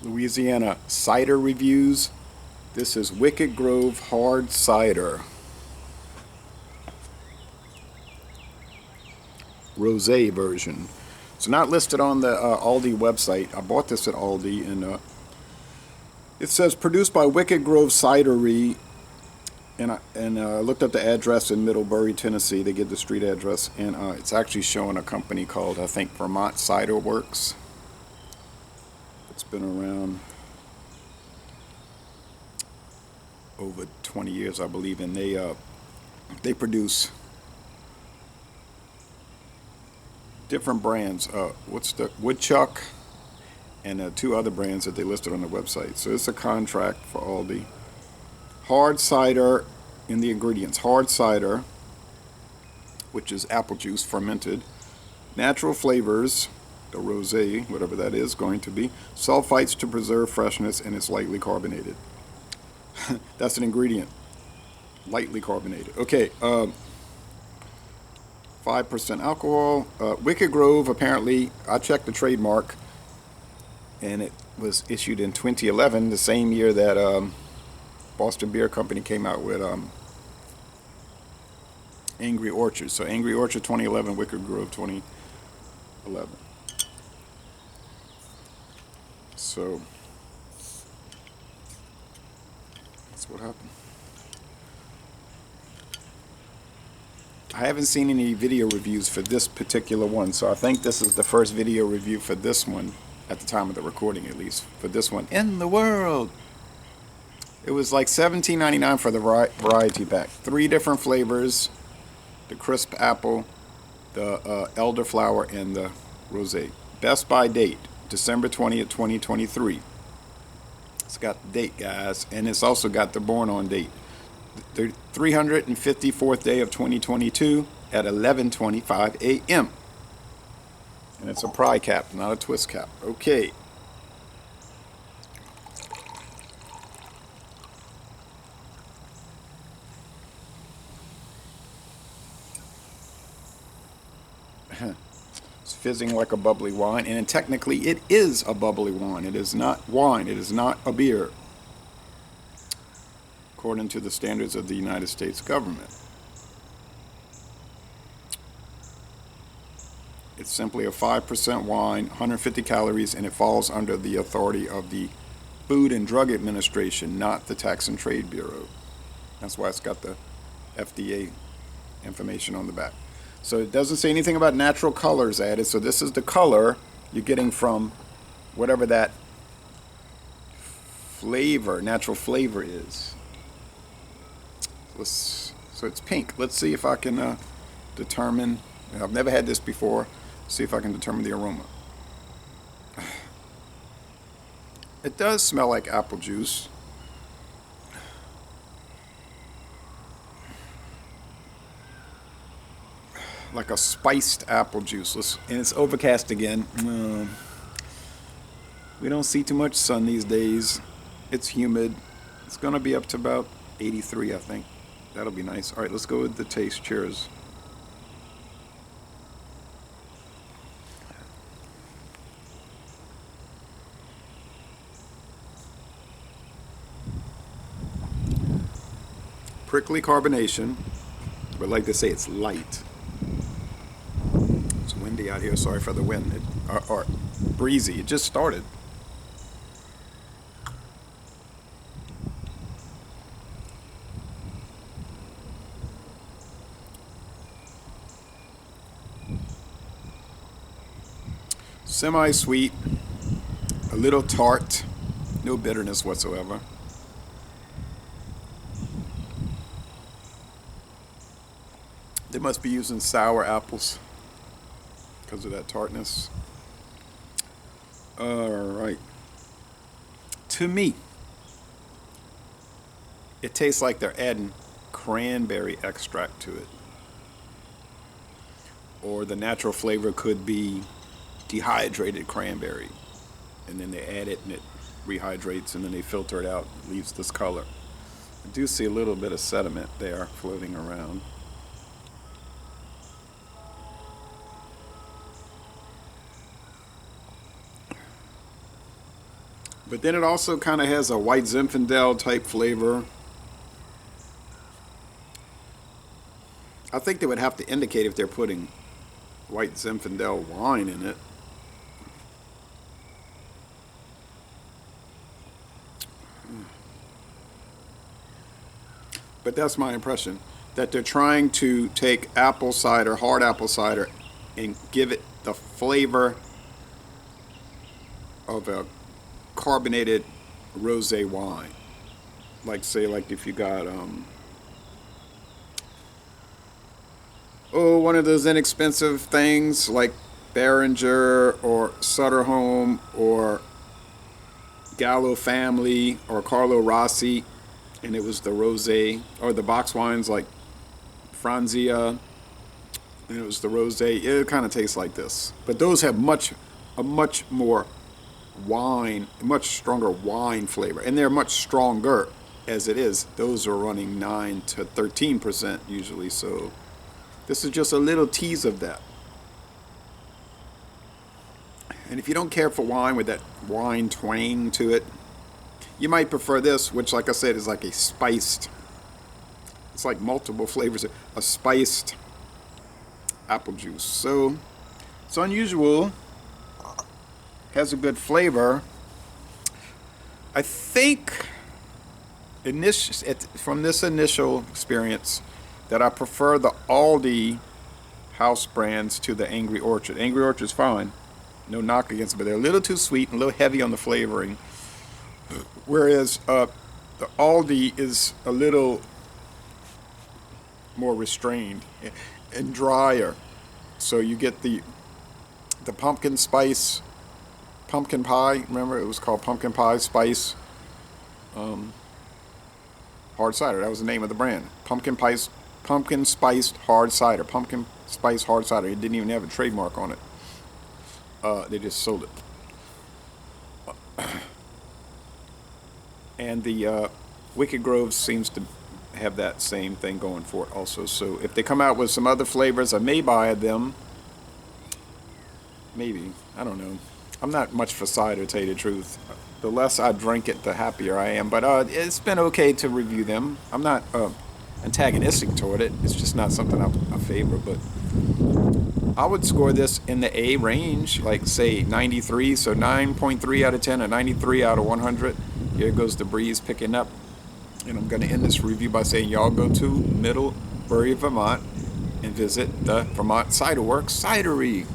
Louisiana cider reviews. This is Wicked Grove Hard Cider. Rosé version. It's not listed on the Aldi website. I bought this at Aldi, and it says produced by Wicked Grove Cidery, and I looked up the address in Middlebury, Tennessee. They give the street address, and it's actually showing a company called, I think, Vermont Cider Works. It's been around over 20 years, I believe, and they produce different brands. What's the Woodchuck, and two other brands that they listed on the website. So it's a contract for Aldi. Hard cider in the ingredients: hard cider, which is apple juice fermented, natural flavors, the rosé, whatever that is going to be, sulfites to preserve freshness, and it's lightly carbonated. That's an ingredient. Lightly carbonated. Okay, 5% alcohol. Wicked Grove, apparently, I checked the trademark, and it was issued in 2011, the same year that Boston Beer Company came out with Angry Orchard. So Angry Orchard 2011, Wicked Grove 2011. So that's what happened. I haven't seen any video reviews for this particular one, so I think this is the first video review for this one, at the time of the recording at least, for this one in the world. It was like $17.99 for the variety pack. 3 different flavors: the crisp apple, the elderflower, and the rosé. Best by date, December 20th, 2023. It's got the date, guys, and it's also got the born on date. The 354th day of 2022 at 11:25 a.m. And it's a pry cap, not a twist cap. Okay. It's fizzing like a bubbly wine, and technically it is a bubbly wine. It is not wine. It is not a beer, according to the standards of the United States government. It's simply a 5% wine, 150 calories, and it falls under the authority of the Food and Drug Administration, not the Tax and Trade Bureau. That's why it's got the FDA information on the back. So it doesn't say anything about natural colors added. So this is the color you're getting from whatever that flavor, natural flavor is. So it's pink. Let's see if I can determine. I've never had this before. See if I can determine the aroma. It does smell like apple juice. Like a spiced apple juice. And it's overcast again. We don't see too much sun these days. It's humid. It's going to be up to about 83, I think. That'll be nice. All right, let's go with the taste. Cheers. Prickly carbonation, but like they say, it's light. It's windy out here. Sorry for the wind. Or breezy. It just started. Semi-sweet, a little tart, no bitterness whatsoever. They must be using sour apples because of that tartness. All right. To me, it tastes like they're adding cranberry extract to it. Or the natural flavor could be dehydrated cranberry, and then they add it and it rehydrates, and then they filter it out. It leaves this color. I do see a little bit of sediment there floating around. But then it also kind of has a white Zinfandel type flavor. I think they would have to indicate if they're putting white Zinfandel wine in it. But that's my impression, that they're trying to take apple cider, hard apple cider, and give it the flavor of a carbonated rosé wine. Like say, like if you got one of those inexpensive things like Behringer or Sutter Home or Gallo Family or Carlo Rossi, and it was the rosé, or the box wines like Franzia, and it was the rosé. It kind of tastes like this, but those have a much more wine, much stronger wine flavor, and they're much stronger as it is. Those are running 9 to 13% usually, so this is just a little tease of that. And if you don't care for wine with that wine twang to it, you might prefer this, which, like I said, is like a spiced, it's like multiple flavors, a spiced apple juice. So it's unusual, has a good flavor. I think from this initial experience that I prefer the Aldi house brands to the Angry Orchard. Angry Orchard's fine, no knock against it, but they're a little too sweet and a little heavy on the flavoring. Whereas the Aldi is a little more restrained and drier. So you get the pumpkin spice, pumpkin pie. Remember, it was called pumpkin pie spice hard cider. That was the name of the brand. Pumpkin spiced hard cider. Pumpkin spice hard cider. It didn't even have a trademark on it. They just sold it. And the Wicked Grove seems to have that same thing going for it also. So if they come out with some other flavors, I may buy them. Maybe. I don't know. I'm not much for cider, to tell you the truth. The less I drink it, the happier I am. But it's been okay to review them. I'm not antagonistic toward it. It's just not something I favor. But I would score this in the A range, like say 93. So 9.3 out of 10 or 93 out of 100. Here goes the breeze picking up. And I'm going to end this review by saying y'all go to Middlebury, Vermont, and visit the Vermont Cider Works Cidery.